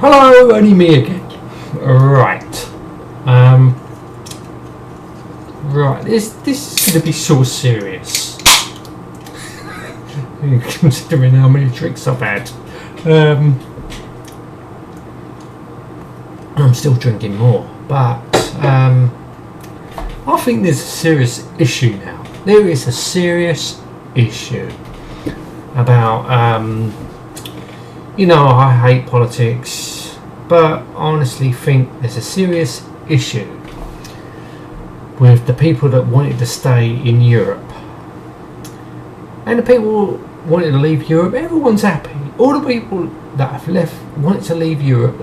Hello, only me again. Right. Right. This is going to be so serious. Considering how many drinks I've had. I'm still drinking more, but I think there's a serious issue now. There is a serious issue about I hate politics, but I honestly think there's a serious issue with the people that wanted to stay in Europe and the people wanted to leave Europe. Everyone's happy. All the people that have left wanted to leave Europe.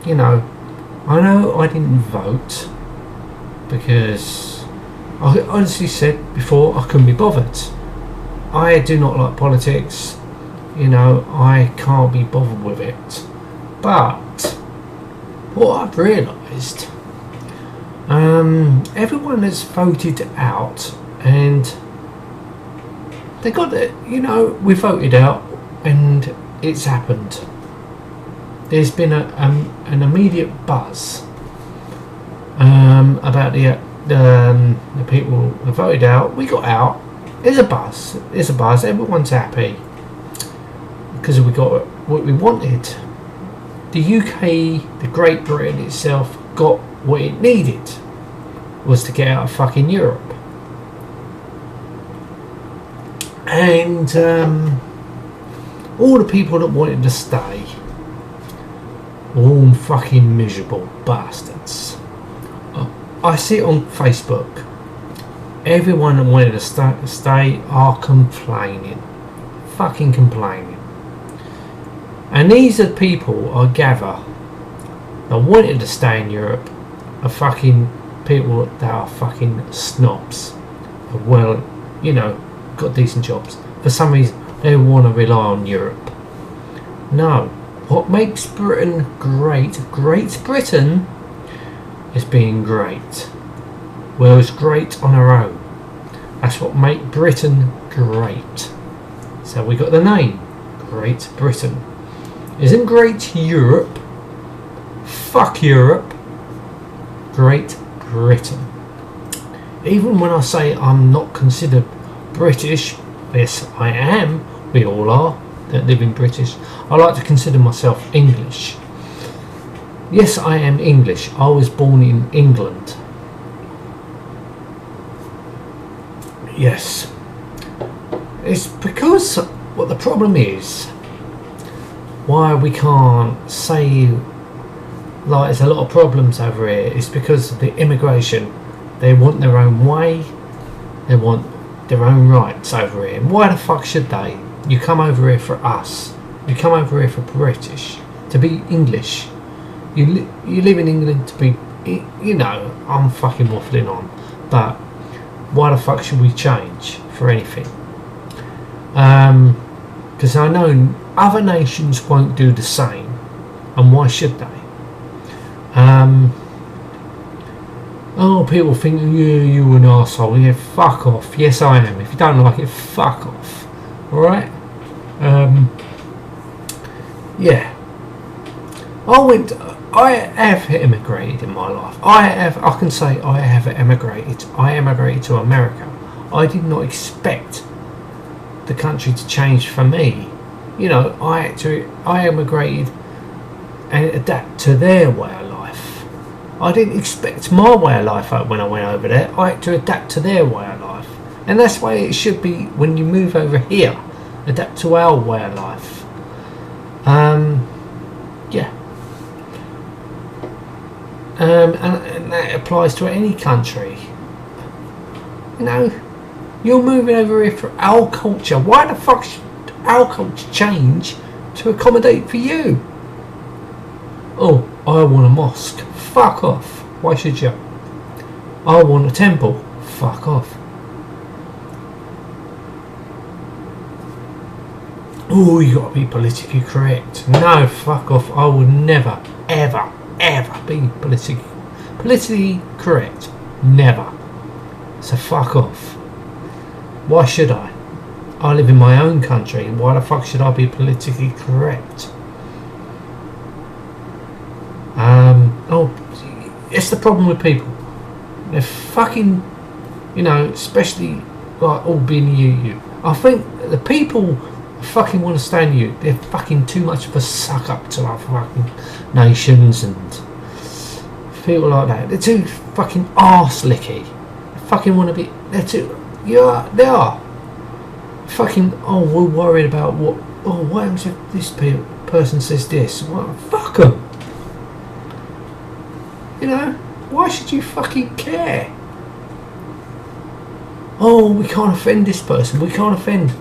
I know I didn't vote because I honestly said before I couldn't be bothered. I do not like politics. I can't be bothered with it. But what I've realised, everyone has voted out, and they got it. We voted out, and it's happened. There's been an immediate buzz about the people that voted out. We got out. There's a buzz. Everyone's happy because we got what we wanted. The UK, the Great Britain itself, got what it needed, was to get out of fucking Europe. And all the people that wanted to stay, all fucking miserable bastards. I see it on Facebook. Everyone that wanted to stay are complaining. Fucking complaining. And these are people I gather that wanted to stay in Europe are fucking people that are fucking snobs. Well, got decent jobs. For some reason, they want to rely on Europe. No. What makes Britain great, Great Britain, is being great. Wales great on her own. That's what makes Britain great. So we got the name, Great Britain. Isn't great Europe? Fuck Europe. Great Britain. Even when I say I'm not considered British, yes I am, we all are that live in British. I like to consider myself English. Yes, I am English. I was born in England. Yes. It's because what the problem is, why we can't say like there's a lot of problems over here, is because of the immigration. They want their own way. They want their own rights over here. And why the fuck should they? You come over here for us. You come over here for British, to be English. You live in England to be, I'm fucking waffling on. But why the fuck should we change for anything? Because I know other nations won't do the same. And why should they? People think you an arsehole. Yeah, fuck off. Yes, I am. If you don't like it, fuck off. Alright? Yeah. I have emigrated in my life. I can say I have emigrated. I emigrated to America. I did not expect the country to change for me. I emigrated and adapt to their way of life. I didn't expect my way of life when I went over there. I had to adapt to their way of life. And that's the way it should be when you move over here. Adapt to our way of life. Yeah. And that applies to any country. You're moving over here for our culture. Why the fuck should our culture change to accommodate for you? Oh, I want a mosque. Fuck off. Why should you? I want a temple. Fuck off. Oh, you gotta be politically correct. No, fuck off. I would never, ever, ever be politically correct. Never. So fuck off. Why should I? I live in my own country. Why the fuck should I be politically correct? This is the problem with people. They're fucking, you know, especially like all being you. I think the people fucking want to stay in you. They're fucking too much of a suck up to our fucking nations and people like that. They're too fucking arse licky. They fucking want to be. They're too. They are. Fucking. Oh, we're worried about what. Oh, what happens if this person says this? Well, fuck them. You know. Why should you fucking care? Oh, we can't offend this person. We can't offend.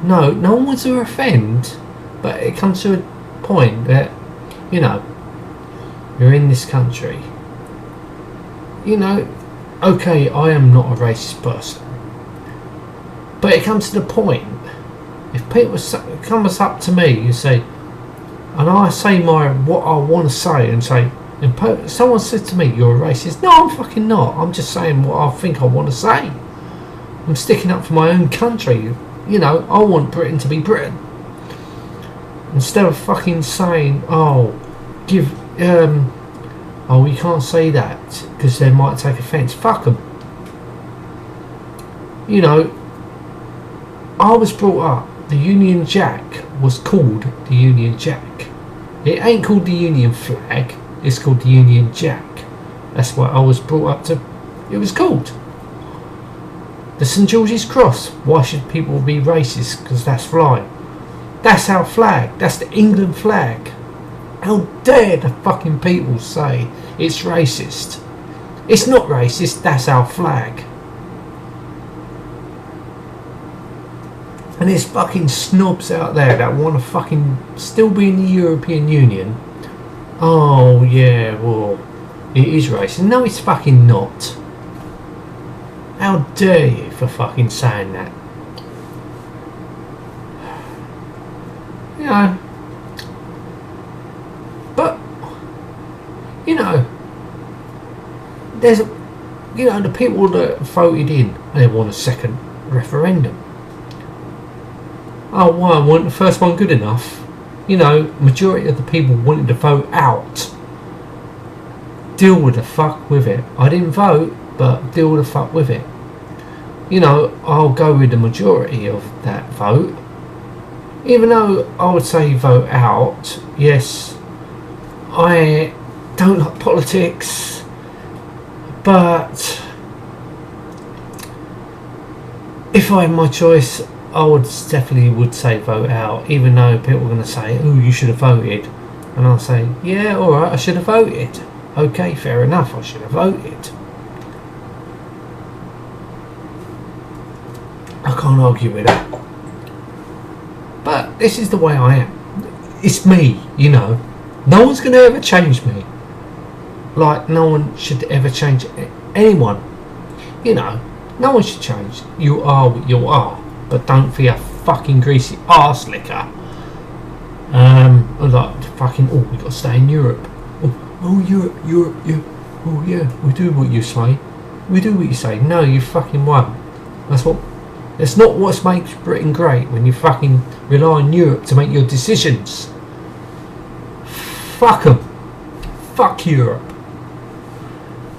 No one wants to offend, but it comes to a point that, you know, you're in this country. You know, okay, I am not a racist person, but it comes to the point, if people comes up to me and say, and I say what I want to say and say, and someone said to me, you're a racist. No, I'm fucking not. I'm just saying what I think I want to say. I'm sticking up for my own country. You know, I want Britain to be Britain. Instead of fucking saying, oh, you can't say that because they might take offence. Fuck them. You know, I was brought up, the Union Jack was called the Union Jack. It ain't called the Union Flag. It's called the Union Jack. That's what I was brought up to. It was called the St George's Cross. Why should people be racist? Because that's flying. That's our flag. That's the England flag. How dare the fucking people say it's racist? It's not racist. That's our flag. And there's fucking snobs out there that want to fucking still be in the European Union. Oh yeah, well, it is racist. No, it's fucking not. How dare you for fucking saying that? You know. But, you know, there's, you know, the people that voted in, they want a second referendum. Oh, why wasn't the first one good enough? You know, majority of the people wanted to vote out. Deal with the fuck with it. I didn't vote, but deal with the fuck with it. You know, I'll go with the majority of that vote. Even though I would say vote out, yes, I don't like politics, but if I had my choice, I would definitely say vote out, even though people are going to say, oh, you should have voted. And I'll say, yeah, alright, I should have voted. Okay, fair enough, I should have voted. I can't argue with that. But this is the way I am. It's me, you know. No one's going to ever change me. Like, no one should ever change anyone. You know, no one should change. You are what you are. But don't be a fucking greasy arse licker. Like fucking, oh, we got to stay in Europe. Oh, Europe, yeah. Oh yeah, we do what you say. We do what you say. No, you fucking won't. That's not what makes Britain great, when you fucking rely on Europe to make your decisions. Fuck them. Fuck Europe.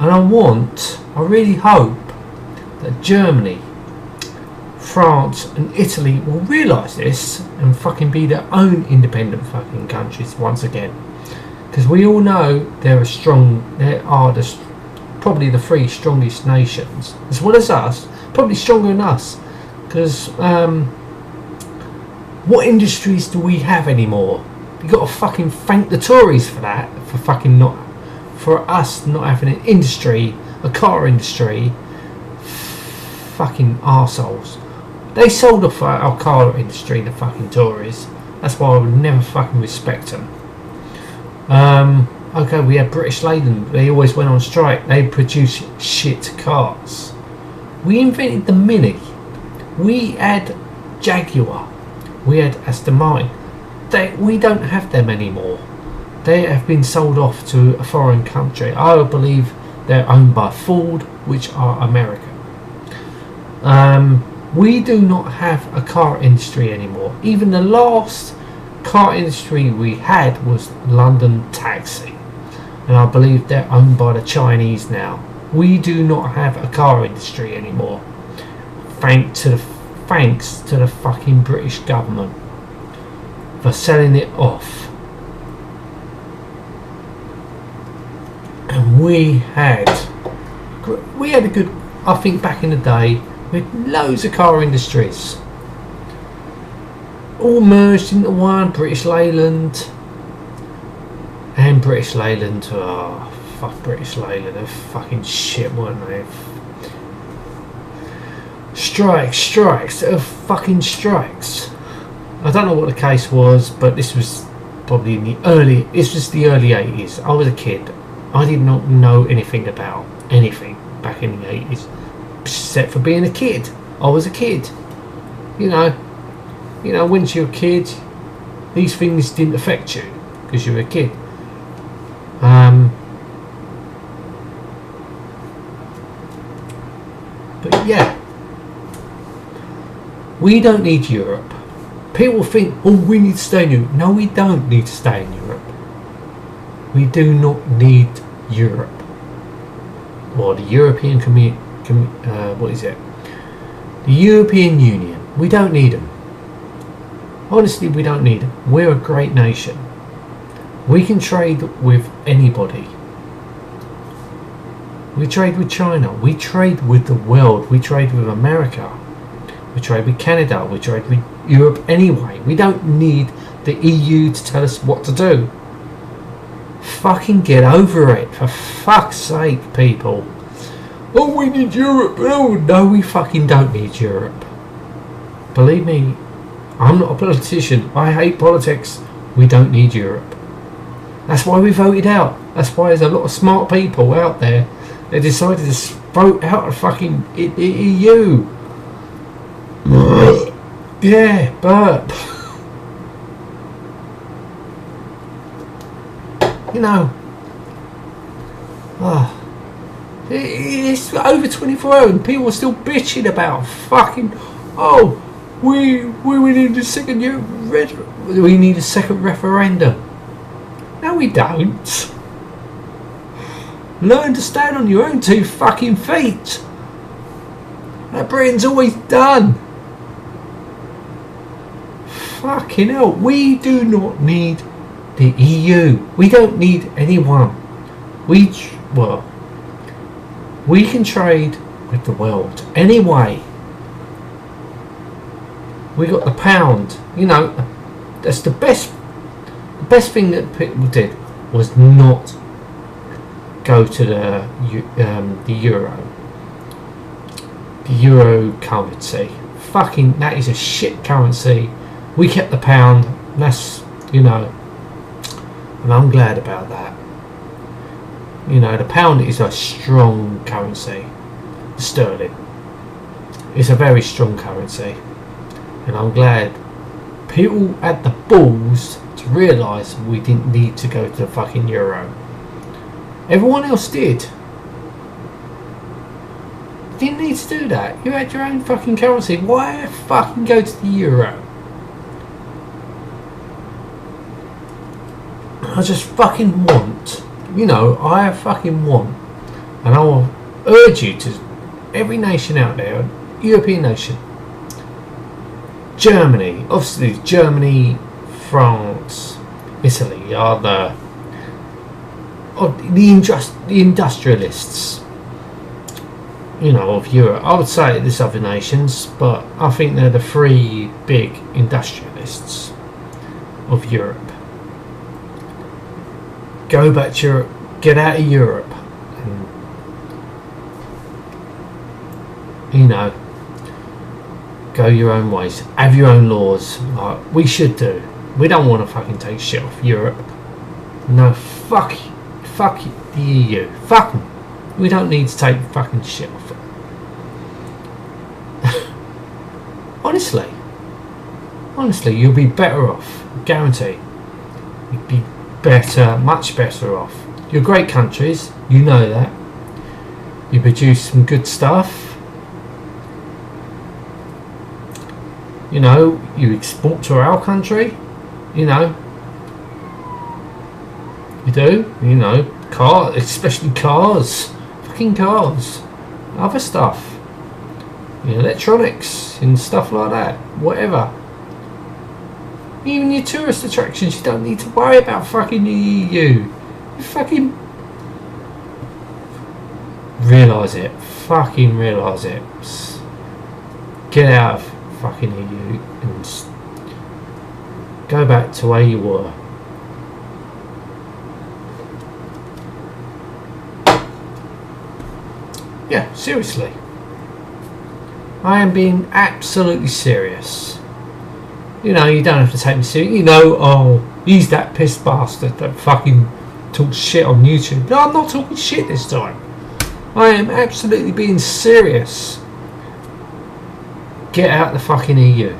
And I really hope that Germany, France and Italy will realise this and fucking be their own independent fucking countries once again. Because we all know they are probably the three strongest nations, as well as us, probably stronger than us. Because what industries do we have anymore? You got to fucking thank the Tories for that, for us not having an industry, a car industry. Fucking arseholes. They sold off our car industry, the fucking Tories. That's why I would never fucking respect them. Okay, we had British Leyland. They always went on strike. They produce shit cars. We invented the Mini. We had Jaguar. We had Aston Martin. We don't have them anymore. They have been sold off to a foreign country. I believe they're owned by Ford, which are American. We do not have a car industry anymore. Even the last car industry we had was London Taxi. and I believe they're owned by the Chinese now. We do not have a car industry anymore, thanks to the fucking British government for selling it off. And we had a good, I think back in the day, we had loads of car industries, all merged into one. British Leyland and British Leyland. Oh, fuck British Leyland. They're fucking shit, weren't they? Strikes. They're fucking strikes. I don't know what the case was, but this was probably in the early 80s. I was a kid. I did not know anything about anything back in the 80s, except for being a kid. I was a kid. You know, once you're a kid, these things didn't affect you because you were a kid. But yeah, we don't need Europe. People think, oh, we need to stay in Europe. No, we don't need to stay in Europe. We do not need Europe or the European what is it? The European Union. We don't need them. Honestly, we don't need them. We're a great nation. We can trade with anybody. We trade with China. We trade with the world. We trade with America. We trade with Canada. We trade with Europe anyway. We don't need the EU to tell us what to do. Fucking get over it, for fuck's sake, people. Oh, we need Europe. Oh, no, we fucking don't need Europe. Believe me, I'm not a politician. I hate politics. We don't need Europe. That's why we voted out. That's why there's a lot of smart people out there that decided to vote out of fucking EU. Yeah, but you know, it's over 24 hours and people are still bitching about fucking, oh, we need a second we need a second referendum. No, we don't. Learn to stand on your own two fucking feet. That Britain's always done. Fucking hell, we do not need the EU. We don't need anyone. We can trade with the world anyway. We got the pound. You know, that's the best thing that people did was not go to the euro currency. Fucking, that is a shit currency. We kept the pound. That's, you know, and I'm glad about that. You know, the pound is a strong currency. Sterling, it's a very strong currency, and I'm glad people had the balls to realise we didn't need to go to the fucking euro. Everyone else did. You didn't need to do that. You had your own fucking currency. Why fucking go to the euro? I just fucking want, you know, I fucking want, and I will urge you to, every nation out there, European nation, Germany, obviously Germany, France, Italy are the industrialists, you know, of Europe. I would say there's other nations, but I think they're the three big industrialists of Europe. Go back to Europe, get out of Europe, and, you know, go your own ways, have your own laws, like we should do. We don't want to fucking take shit off Europe. No, fuck the EU, fuck them. We don't need to take fucking shit off it. Honestly, you'll be better off, guarantee. You'd be better, much better off. You're great countries, you know that. You produce some good stuff. You know, you export to our country. You know, you do. You know, Cars, especially cars. Fucking cars. Other stuff. Electronics and stuff like that. Whatever. Even your tourist attractions, you don't need to worry about fucking the EU. You fucking realise it. Fucking realise it. Get out of fucking EU and go back to where you were. Yeah, seriously. I am being absolutely serious. You don't have to take me serious. Oh, he's that pissed bastard that fucking talks shit on YouTube. No, I'm not talking shit this time. I am absolutely being serious. Get out of the fucking EU.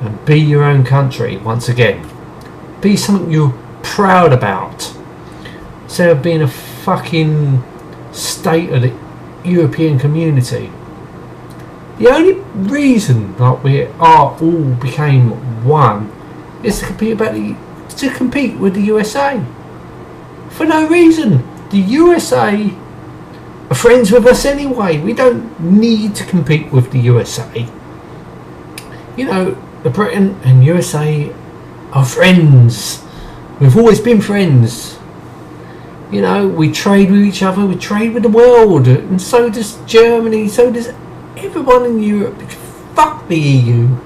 And be your own country once again. Be something you're proud about. Instead of being a fucking state of the European community. The only reason that we all became one is to compete with the USA. For no reason. The USA are friends with us anyway. We don't need to compete with the USA. The Britain and USA are friends. We've always been friends. We trade with each other, we trade with the world, and so does Germany, so does everyone in Europe. Fuck the EU.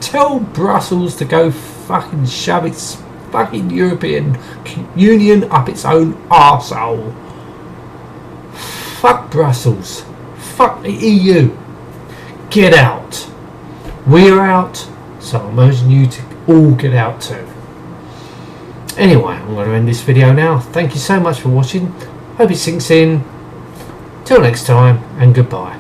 Tell Brussels to go fucking shove its fucking European Union up its own arsehole. Fuck Brussels. Fuck the EU. Get out. We're out, so I'm urging you to all get out too. Anyway, I'm going to end this video now. Thank you so much for watching. Hope it sinks in. Till next time, and goodbye.